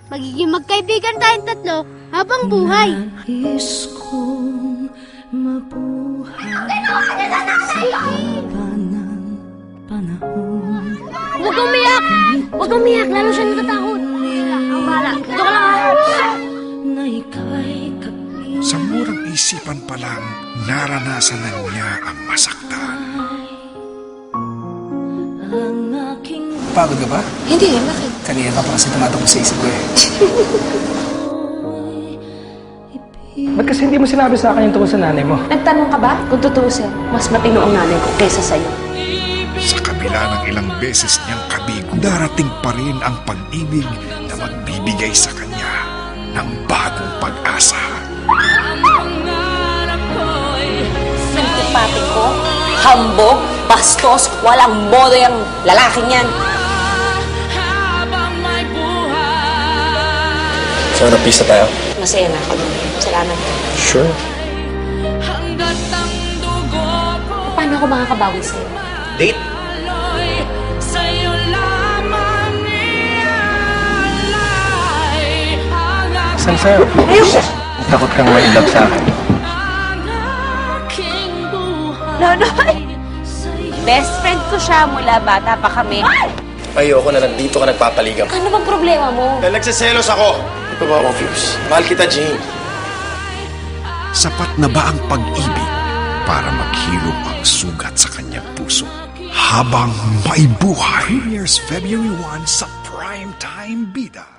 magiging magkaibigan tayong tatlo habang buhay. Nais kong mabuhay sa haba ng panahon. Huwag kang umiyak! Huwag kang umiyak, lalo siya natatakot. Ang bala, ito ka lang. Na ika'y kapiling. Sa murang isipan pa lang, naranasan na niya ang masaktan. Ang aking Pagod ka ba? Hindi, bakit? Kanina ka pa kasi tumatakbo sa isip ko eh. Ba't kasi hindi mo sinabi sa akin yung tungkol sa nanay mo? Nagtanong ka ba? Kung tutuusin, mas matino ang nanay ko kaysa sa'yo. Sa kabila ng ilang beses niyang kabigo, darating pa rin ang pag-ibig na magbibigay sa kanya ng bagong pag-asa. Nagtipati ko, hambog, bastos, walang modo yung lalaking yan. So, napisa tayo? Masaya na ako. Salamat. Sure. Paano ako makakabawi sa'yo? Date? Saan sa'yo? Takot kang ma-inlove sa akin. Nonoy! Best friend ko siya mula bata pa kami. Ayoko na nandito ka nagpapaligaw. Ano bang problema mo? Dahil nagsiselos ako. Hindi pa ba ako confused? Mahal kita, Jane. Sapat na ba ang pag-ibig para maghilom ang sugat sa kanyang puso? Habang may buhay. Premieres February 1 sa Primetime Bida.